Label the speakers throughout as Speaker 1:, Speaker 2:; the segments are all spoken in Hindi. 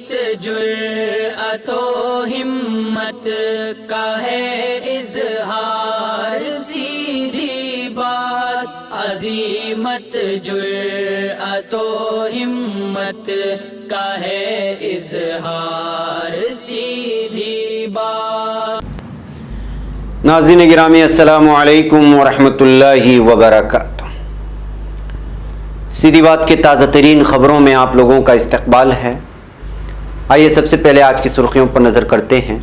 Speaker 1: जुर्अतो हिम्मत का है इजहार, सीधी बात अजीमत जुर्अतो हिम्मत का है इजहार, सीधी बात।
Speaker 2: नाज़रीन गिरामी अस्सलामु अलैकुम वरहमतुल्लाहि वबरकातुहू। सीधी बात के ताज़ा तरीन ख़बरों में आप लोगों का इस्तकबाल है। आइए सबसे पहले आज की सुर्खियों पर नज़र करते हैं।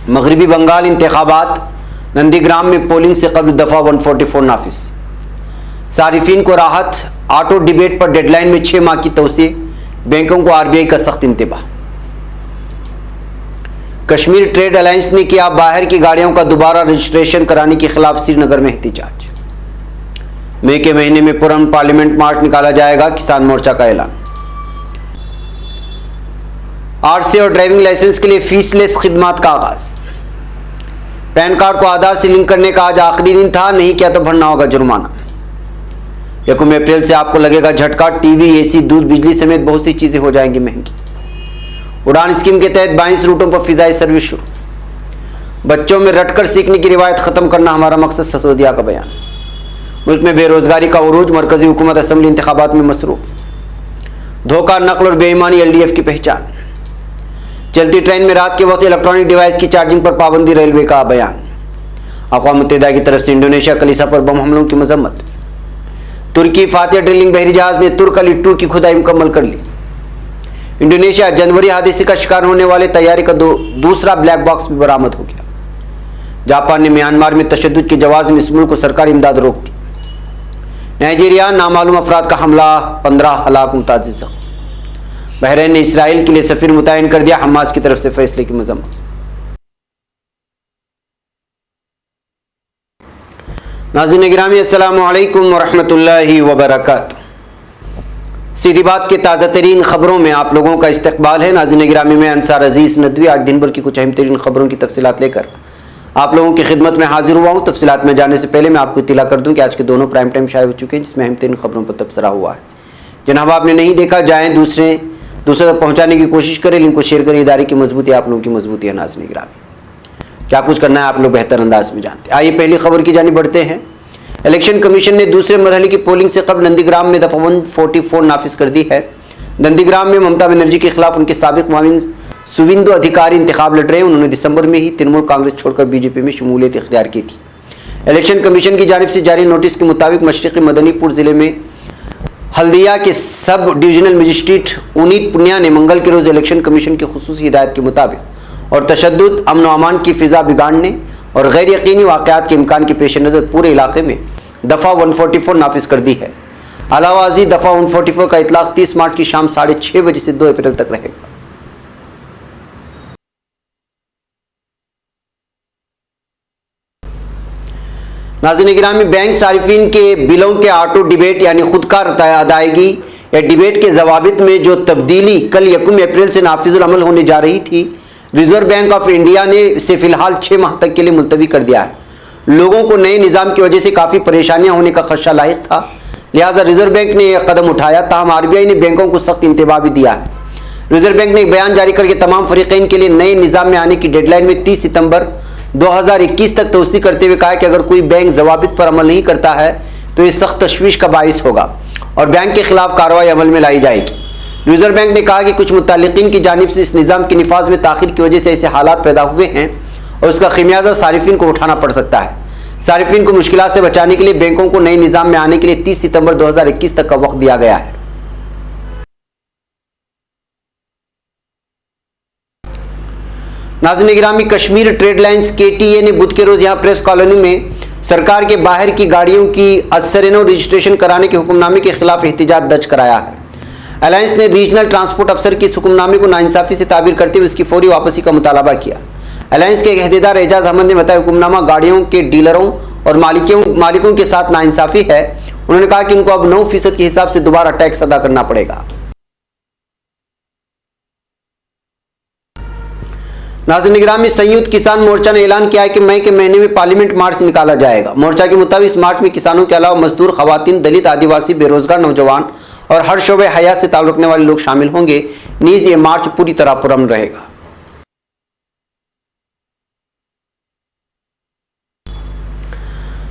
Speaker 2: मगरबी बंगाल इंतखाबात, नंदीग्राम में पोलिंग से कबल दफ़ा 144 नाफिज। सारिफिन को राहत, ऑटो डिबेट पर डेडलाइन में 6 माह की तोसी, बैंकों को आरबीआई का सख्त इंतबाह। कश्मीर ट्रेड अलायंस ने किया बाहर की गाड़ियों का दोबारा रजिस्ट्रेशन कराने के खिलाफ श्रीनगर में एहतजाज। मई के महीने में पुरन पार्लियामेंट मार्च निकाला जाएगा, किसान मोर्चा का ऐलान। आरसी और ड्राइविंग लाइसेंस के लिए फीसलेस खिदमात का आगाज। पैन कार्ड को आधार से लिंक करने का आज आखिरी दिन था, नहीं किया तो भरना होगा जुर्माना। 1 अप्रैल से आपको लगेगा झटका, टीवी, एसी, दूध, बिजली समेत बहुत सी चीजें हो जाएंगी महंगी। उड़ान स्कीम के तहत 22 रूटों पर फिजाई सर्विस शुरू। बच्चों में रटकर सीखने की रिवायत खत्म करना हमारा मकसद, ससोदिया का बयान। मुल्क में बेरोजगारी का उरूज, मरकजी हुकूमत असम्बली इंतखाबात में मसरूफ। धोखा, नकल और बेईमानी LDF की पहचान। चलती ट्रेन में रात के वक्त इलेक्ट्रॉनिक डिवाइस की चार्जिंग पर पाबंदी, रेलवे का बयान। अक़वाम मुत्तहिदा की तरफ से इंडोनेशिया कलीसा पर बम हमलों की मजम्मत। तुर्की फातिहा ड्रिलिंग बहरी जहाज ने तुर्क अली 2 की खुदाई मुकम्मल कर ली। इंडोनेशिया जनवरी हादसे का शिकार होने वाले तैयारी का दूसरा ब्लैक बॉक्स भी बरामद हो गया। जापान ने म्यांमार में तशद्दुद के जवाब में इस मुल्क को सरकारी इमदाद रोक दी। नाइजीरिया, नामालूम अफराद का हमला, 15 हलाक, मुताजिर जख्मी। बहरीन ने इसराइल के लिए सफीर मुतयन कर दिया, हमास की तरफ से फैसले की मजम्मत। नाज़रीन गिरामी अस्सलामु अलैकुम वरहमतुल्लाहि वबरकातुहू। सीधी बात के ताज़ा तरीन खबरों में आप लोगों का इस्तकबाल है। नाज़रीन गिरामी में अंसार अजीज़ नदवी आज दिन भर की कुछ अहम तरीन खबरों की तफसीलात लेकर आप लोगों की खिदमत में हाजिर हुआ हूँ। तफसीलात में जाने से पहले मैं आपको इत्तला कर दूँ कि आज के दोनों प्राइम टाइम शाये हो चुके हैं, जिसमें अहम तरीन खबरों पर तबसरा हुआ है। जनाब आपने नहीं देखा, जाएँ दूसरे तक पहुँचाने की कोशिश करें, लिंक को शेयर करें। इदारे की मजबूती आप लोगों की मजबूती है। नाज़रीन गिरामी क्या कुछ करना है आप लोग बेहतर अंदाज में जानते हैं। आइए पहली खबर की जानिब बढ़ते हैं। इलेक्शन कमीशन ने दूसरे मरहले की पोलिंग से कबल नंदीग्राम में दफ़ा 144 नाफिज कर दी है। नंदीग्राम में ममता बनर्जी के खिलाफ उनके साबिक मुआविन सुविंदु अधिकारी इंतखाब लड़ रहे हैं। उन्होंने दिसंबर में ही तृणमूल कांग्रेस छोड़कर बीजेपी में शमूलियत इख्तियार की थी। इलेक्शन कमीशन की जानिब से जारी नोटिस के मुताबिक मशरक़ी मदनीपुर जिले में हल्दिया के सब डिविजनल मजिस्ट्रेट उनीत पुनिया ने मंगल के रोज इलेक्शन कमीशन की खुसूसी हिदायत के मुताबिक और तशद्दुद, अमन व अमान की फिजा बिगाड़ने और गैर यकीनी वाक़यात के इम्कान के पेश नज़र पूरे इलाके में दफ़ा 144 नाफिज कर दी है। अलावाजी दफ़ा 144 का इतलाक़ 30 मार्च की शाम 6:30 बजे से 2 अप्रैल तक रहेगा। नाज़रीन गिरामी, बैंक सारिफिन के बिलों के ऑटो डिबेट यानी खुदकार अदायगी या डिबेट के जवाबित में जो तब्दीली कल 1 अप्रैल से नाफिजुल अमल होने जा रही थी, रिजर्व बैंक ऑफ इंडिया ने इसे फिलहाल 6 माह तक के लिए मुलतवी कर दिया है। लोगों को नए निज़ाम की वजह से काफ़ी परेशानियां होने का खदशा लाहिक था, लिहाजा रिजर्व बैंक ने यह कदम उठाया। ताहम आरबीआई ने बैंकों को सख्त इंतबाह भी दिया है। रिजर्व बैंक ने एक बयान जारी करके तमाम फरीक़ैन के लिए नए निज़ाम में आने की डेडलाइन में 30 सितंबर 2021 तक तोसी करते हुए कहा कि अगर कोई बैंक जवाबित पर अमल नहीं करता है तो ये सख्त तशवीश का बाइस होगा और बैंक के खिलाफ कार्रवाई अमल में लाई जाएगी। रिजर्व बैंक ने कहा कि कुछ मुतालिकीन की जानिब से इस निज़ाम के निफाज में ताख़ीर की वजह से ऐसे हालात पैदा हुए हैं और उसका खमियाजा सारिफिन को उठाना पड़ सकता है। सारिफिन को मुश्किलात से बचाने के लिए बैंकों को नए निज़ाम में आने के लिए 30 सितंबर 2021 तक का वक्त दिया गया है। नाज़रीन गिरामी, कश्मीर ट्रेड लाइंस KTA ने बुध के रोज यहाँ प्रेस कॉलोनी में सरकार के बाहर की गाड़ियों की असरनो रजिस्ट्रेशन कराने के हुक्मनामे के खिलाफ एहतजाज दर्ज कराया है। अलायंस ने रीजनल ट्रांसपोर्ट अफसर की इस हुक्मनामे को नाइंसाफी से ताबीर करते हुए इसकी फौरी वापसी का मुतालबा किया। अलायंस के अहदेदार एजाज अहमद ने बताया हुक्मनामा गाड़ियों के डीलरों और मालिकों के साथ नाइंसाफी है। उन्होंने कहा कि उनको अब 9% के हिसाब से दोबारा टैक्स अदा करना पड़ेगा। नाज़रीन गिरामी, संयुक्त किसान मोर्चा ने ऐलान किया है कि मई के महीने में पार्लियामेंट मार्च निकाला जाएगा। मोर्चा के मुताबिक इस मार्च में किसानों के अलावा मजदूर, खवातीन, दलित, आदिवासी, बेरोजगार नौजवान और हर शोबे हयात से ताल्लुक़ रखने वाले लोग शामिल होंगे। नीज ये मार्च पूरी तरह पुरअमन रहेगा।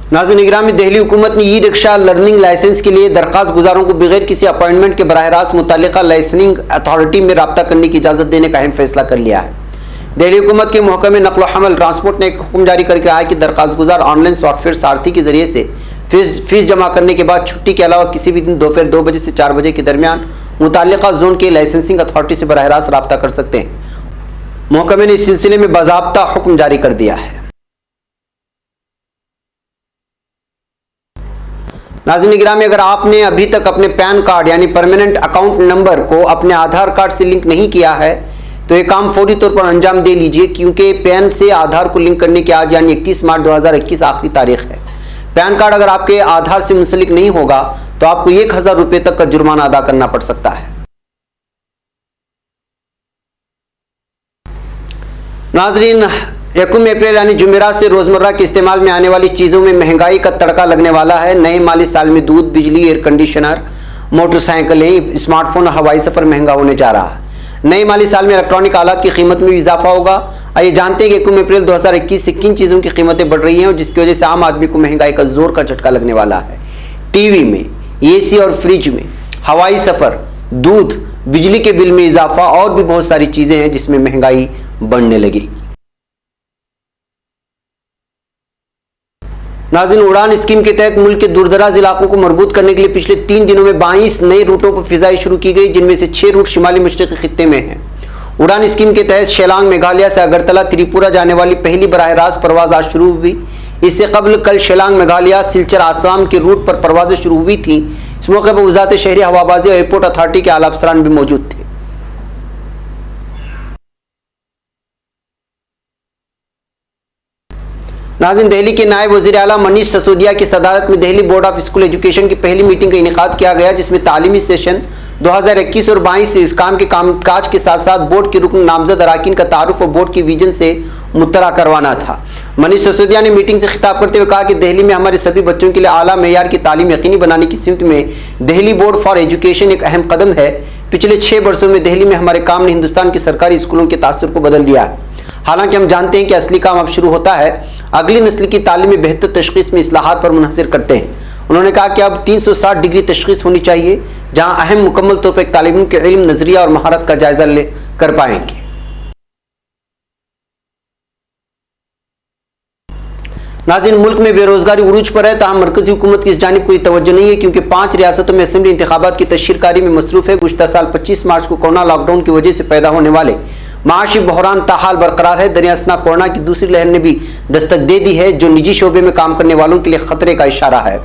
Speaker 2: नाज़रीन निगरानी, दिल्ली हुकूमत ने ई रिक्शा लर्निंग लाइसेंस के लिए दरख्वास्त गुजारों को बगैर किसी अपॉइंटमेंट के बराह रास्त मुतल्लिका लाइसेंसिंग अथॉरिटी में रब्ता करने की इजाज़त देने का अहम फैसला कर लिया है। दिल्ली हुकूमत के महकमे नक़्ल व हमल ट्रांसपोर्ट ने एक हुक्म जारी करके कहा है कि दरख्वास्त गुजार ऑनलाइन सॉफ्टवेयर सारथी के जरिए से फीस जमा करने के बाद छुट्टी के अलावा किसी भी दिन दोपहर 2 बजे से 4 बजे के दरमियान मुतल्लिका जोन के लाइसेंसिंग अथॉरिटी से बराह रास्त रब्ता कर सकते हैं। महकमे ने इस सिलसिले में बाज़ाब्ता हुक्म जारी कर दिया है। नाज़रीन निगरानी, अगर आपने अभी तक अपने पैन कार्ड यानी परमानेंट अकाउंट नंबर को अपने आधार कार्ड से लिंक नहीं किया है तो ये काम फौरी तौर पर अंजाम दे लीजिए, क्योंकि पैन से आधार को लिंक करने की आज यानी 31 मार्च 2021 आखिरी तारीख है। पैन कार्ड अगर आपके आधार से मुंसलिक नहीं होगा तो आपको 1000 रुपये तक का जुर्माना अदा करना पड़ सकता है। नाज़रीन, 1 अप्रैल यानी जुमेरात से रोजमर्रा के इस्तेमाल में आने वाली चीजों में महंगाई का तड़का लगने वाला है। नए माली साल में दूध, बिजली, एयर कंडीशनर, मोटरसाइकिलें, स्मार्टफोन, हवाई सफर महंगा होने जा रहा है। नए माली साल में इलेक्ट्रॉनिक आलात की कीमत में भी इजाफा होगा। आइए जानते हैं कि 1 अप्रैल 2021 से किन चीज़ों की कीमतें बढ़ रही हैं और जिसकी वजह से आम आदमी को महंगाई का जोर का झटका लगने वाला है। टीवी में, एसी और फ्रिज में, हवाई सफर, दूध, बिजली के बिल में इजाफा और भी बहुत सारी चीज़ें हैं जिसमें महंगाई बढ़ने लगी। नाज़रीन, उड़ान स्कीम के तहत मुल्क के दूरदराज इलाकों को मरबूत करने के लिए पिछले 3 दिनों में 22 नए रूटों पर फिजाई शुरू की गई, जिनमें से 6 रूट शिमाली मशरक़ी खित्ते में हैं। उड़ान स्कीम के तहत शिलांग मेघालय से अगरतला त्रिपुरा जाने वाली पहली बराह रास्त परवाज आज शुरू हुई। इससे कबल कल शिलांग मेघालय सिलचर आसाम के रूट पर परवाजें शुरू हुई थी। इस मौके पर वज़ारत शहरी हवाबाजी और एयरपोर्ट अथॉरिटी के आला अफसरान भी मौजूद थे। नाज़रीन, दिल्ली के नायब वज़ीर आला मनीष सिसोदिया की सदारत में Delhi board of school education की पहली मीटिंग का इनेकाद किया गया, जिसमें तालीमी सेशन 2021 और 22 से इस काम के कामकाज के साथ साथ बोर्ड के रुकन नामजद अराकीन का तारुफ और बोर्ड की विजन से मुत्तला करवाना था। मनीष सिसोदिया ने मीटिंग से खिताब करते हुए कहा कि दिल्ली में हमारे सभी बच्चों के लिए आला मेयार की तालीम यकीनी बनाने की सिमत में दिल्ली बोर्ड फॉर एजुकेशन एक अहम कदम है। पिछले 6 वर्षों में दिल्ली में हमारे काम ने हिंदुस्तान के सरकारी स्कूलों के तासुर को बदल दिया है। हालांकि हम जानते हैं कि असली काम अब शुरू होता है। अगली नस्ल की तालीम में बेहतर तशखीस में इस्लाहात पर मुनहसर करते हैं। उन्होंने कहा कि अब 360 डिग्री तशखीस होनी चाहिए, जहां अहम मुकम्मल तौर पर एक तालिब के इल्म, नजरिया और महारत का जायजा ले कर पाएंगे। नाज़रीन, मुल्क में बेरोजगारी उरूज पर है, ताहम मरकजी हुकूमत की इस जानिब कोई तवज्जो नहीं है, क्योंकि 5 रियासतों में असेंबली इंतखाबात की तशहीरकारी में मसरूफ है। गुज़श्ता साल 25 मार्च को कोरोना लॉकडाउन की वजह से पैदा होने वाले माशी बहरान ताहाल बरकरार है। दरियासना कोरोना की दूसरी लहर ने भी दस्तक दे दी है, जो निजी शोबे में काम करने वालों के लिए खतरे का इशारा है।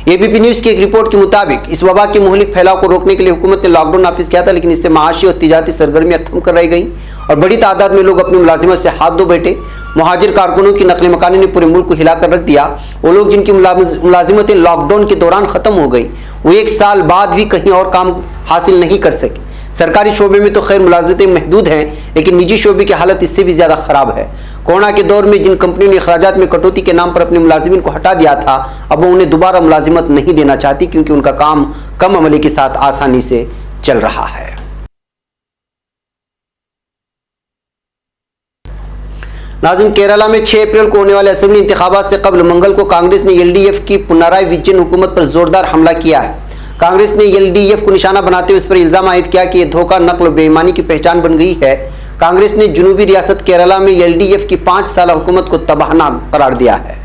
Speaker 2: एबीपी न्यूज़ की एक रिपोर्ट के मुताबिक इस वबा के मुहलिक फैलाव को रोकने के लिए हुकूमत ने लॉकडाउन नाफिज किया था, लेकिन इससे माशी और तिजारती सरगर्मियां थम कर रह गई और बड़ी तादाद में लोग अपनी मुलाजिमत से हाथ धो बैठे। मुहाजिर कारकुनों की नकल मकानी ने पूरे मुल्क को हिलाकर रख दिया। वो लोग जिनकी मुलाजिमतें लॉकडाउन के दौरान ख़त्म हो गई, वो 1 साल बाद भी कहीं और काम हासिल नहीं कर सके। सरकारी शोबे में तो खैर मुलाजमतें महदूद हैं, लेकिन निजी शोबे की हालत इससे भी ज़्यादा ख़राब है। कोरोना के दौर में जिन कंपनियों ने अखराजात में कटौती के नाम पर अपने मुलाजिमिन को हटा दिया था, अब वो उन्हें दोबारा मुलाजिमत नहीं देना चाहती, क्योंकि उनका काम कम अमले के साथ आसानी से चल रहा है। नाज़रीन, केरला में 6 अप्रैल को होने वाले असेंबली इंतखाबात से कबल मंगल को कांग्रेस ने एलडीएफ की पुनराय विजन हुकूमत पर जोरदार हमला किया है। कांग्रेस ने एलडीएफ को निशाना बनाते हुए इस पर इल्जाम आयद किया कि यह धोखा, नकल और बेईमानी की पहचान बन गई है। कांग्रेस ने जुनूबी रियासत केरला में एलडीएफ की 5 साल हुकूमत को तबाहना करार दिया है।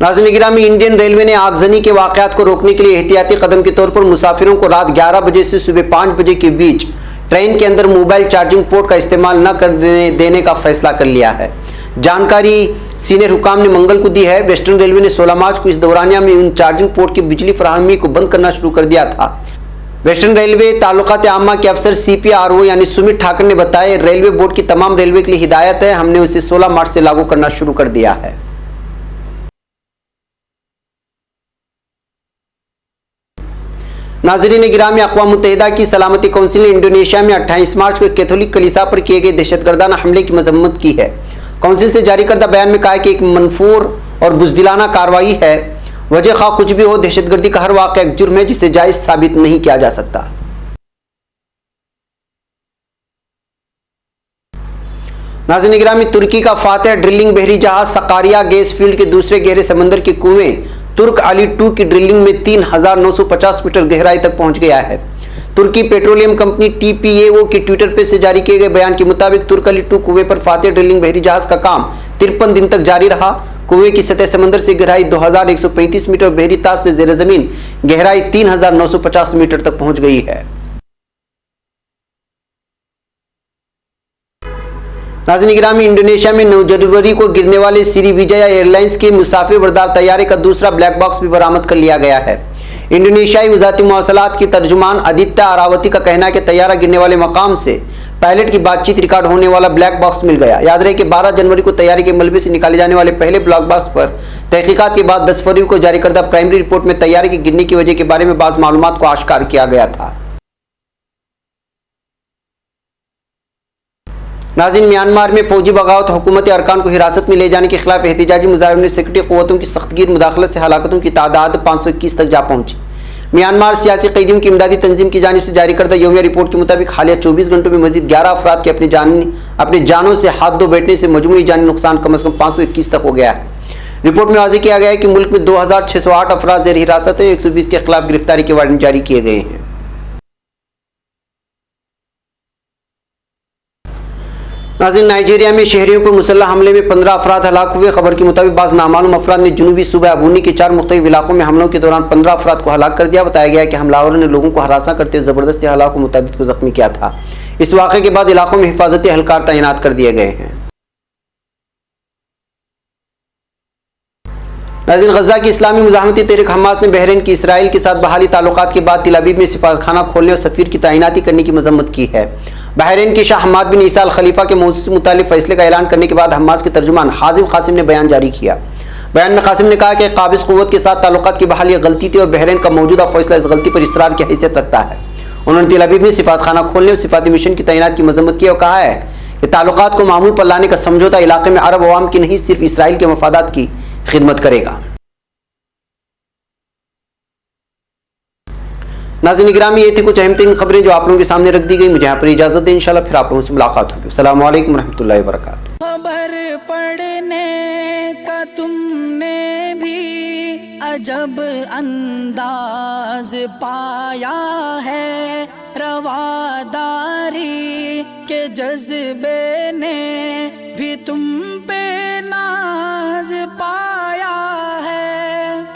Speaker 2: नाज़रीन गिरामी, इंडियन रेलवे ने आगजनी के वाकयात को रोकने के लिए एहतियाती कदम के तौर पर मुसाफिरों को रात 11 बजे से सुबह 5 बजे के बीच ट्रेन के अंदर मोबाइल चार्जिंग पोर्ट का इस्तेमाल न कर देने का फैसला कर लिया है। जानकारी सीनियर हुकाम ने मंगल को दी है। वेस्टर्न रेलवे ने 16 मार्च को इस दौरानिया में उन चार्जिंग पोर्ट की बिजली फराहमी को बंद करना शुरू कर दिया था। वेस्टर्न रेलवे ताल्लुकात आमा के अफसर CPRO यानी सुमित ठाकर ने बताया, रेलवे बोर्ड की तमाम रेलवे के लिए हिदायत है, हमने उसे 16 मार्च से लागू करना शुरू कर दिया है। नाज़रीन गिरामी, अक़वाम मुत्तहिदा की सलामती कौंसिल ने इंडोनेशिया में 28 मार्च को कैथोलिक कलीसिया पर किए गए दहशतगर्दाना हमले की मजम्मत की है। काउंसिल से जारी करदा बयान में कहा कि एक मनफूर और बुज़दिलाना कार्रवाई है। वजह खा कुछ भी हो, दहशतगर्दी का हर वाक़या एक जुर्म है जिसे जायज़ साबित नहीं किया जा सकता। नाज़रीन गिरामी, तुर्की का फातह ड्रिलिंग बहरी जहाज सकारिया गैस फील्ड के दूसरे गहरे समंदर के कुएं तुर्क अली 2 की ड्रिलिंग में 3950 मीटर गहराई तक पहुंच गया है। तुर्की पेट्रोलियम कंपनी TPAO के ट्विटर पेज से जारी किए गए बयान के मुताबिक तुर्क अली 2 कुएं पर फातह ड्रिलिंग बहरी जहाज का काम 53 दिन तक जारी रहा। कुएं की सतह समंदर से गहराई 2135 मीटर, बहरी ताज से ज़ेर जमीन गहराई 3950 मीटर तक पहुंच गई है। नाज़रीन गिरामी, इंडोनेशिया में 9 जनवरी को गिरने वाले श्रीविजया एयरलाइंस के मुसाफिर बरदार तैयारे का दूसरा ब्लैक बॉक्स भी बरामद कर लिया गया है। इंडोनेशियाई वज़ारती मवासलात की तर्जुमान आदित्य अरावती का कहना है कि तैयारा गिरने वाले मकाम से पायलट की बातचीत रिकॉर्ड होने वाला ब्लैक बॉक्स मिल गया। याद रहे कि 12 जनवरी को तैयारी के मलबे से निकाले जाने वाले पहले ब्लैक बॉक्स पर तहकीकात के बाद 10 फरवरी को जारी करदा प्राइमरी रिपोर्ट में तैयारी के गिरने की वजह के बारे में बाज़ मालूमात को आश्कार किया गया था। नाज़रीन, म्यांमार में फौजी बगावत हुकूमत अरकान को हिरासत में ले जाने के खिलाफ एहतजाजी मुजाहिरों ने सेक्रेटरी क़ुव्वतों की सख्तगीर मुदाखलत से हलाकतों की तादाद 521 तक जा पहुंची। म्यांमार सियासी कैदियों की इमदादी तंजीम की जानिब से जारी करदा यौमिया रिपोर्ट के मुताबिक हालिया 24 घंटों में मजीद 11 अफराद के अपने जानों से हाथ धो बैठने से मजमूई जानी नुकसान कम अज़ कम 521 तक हो गया है। रिपोर्ट में वाज़ेह किया गया है कि मुल्क में 2608 अफराद ज़ेर हिरासत है, 120 के खिलाफ गिरफ्तारी के वारंट जारी किए गए हैं। नाज़रीन, नाइजीरिया में शहरियों पर मुसल्लह हमले में 15 अफराद हलाक हुए। खबर के मुताबिक बाज़ नामालूम अफराद ने जुनूबी सूबा अबूनी के 4 मुख्तलिफ इलाकों में हमलों के दौरान 15 अफराद को हलाक कर दिया। बताया गया कि हमलावरों ने लोगों को हरासा करते हुए ज़बरदस्ती हलाक और मुतअद्दिद को जख्मी किया था। इस वाक़े के बाद इलाकों में हिफाजती एहलकार तैनात कर दिए गए हैं। नाज़रीन, गज़ा की इस्लामी मुज़ाहमती तहरीक हमास ने बहरीन की इसराइल के साथ बहाली ताल्लुकात के बाद तिल अबीब में सिफारतखाना खोलने और सफ़ीर की तैनाती करने की मजम्मत की है। बहरीन के शाह हमाद बिन ईसा अल खलीफा के मौजूद से मुतालिक फैसले का ऐलान करने के बाद हमास के तर्जुमान हाजिम कासिम ने बयान जारी किया। बयान में कासिम ने कहा कि काबिज़ क़ुव्वत के साथ ताल्लुकात की बहाली गलती थी और बहरीन का मौजूदा फैसला इस गलती पर इसरार की हैसियत रखता है। उन्होंने तिल अबीब में सिफारतखाना खोलने और सिफाती मिशन की तैनात की मजम्मत की और कहा है कि ताल्लुकात को मामूल पर लाने का समझौता इलाके में अरब अवाम की नहीं सिर्फ इसराइल के मफादात की खिदमत करेगा। नाज़रीन गिरामी, ये थी कुछ अहम तरीन खबरें जो आप लोगों के सामने रख दी गई। मुझे यहाँ पर इजाज़त दें, इंशाल्लाह फिर आप लोगों से मुलाकात होगी। अस्सलाम वालेकुम रहमतुल्लाहि व बरकातुहू।
Speaker 1: खबर पढ़ने का तुमने भी अजब अंदाज पाया है, रवादारी के जज्बे ने भी तुम पे नाज पाया है।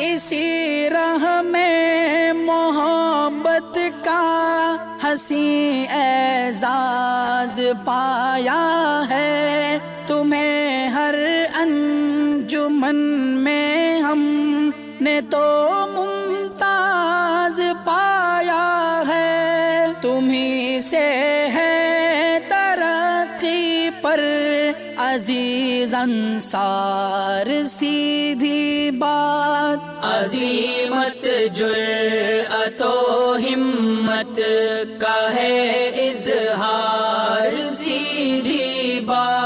Speaker 1: इसी राह में मोहब्बत का हसी एजाज पाया है। तुम्हें हर अंजुमन में हमने तो मुमताज पाया है। तुम्ही से है तरक्की पर अजीज अंसार, सीधी बात अजीमत जुर्अतो हिम्मत का है इज़हार, सीधी बात।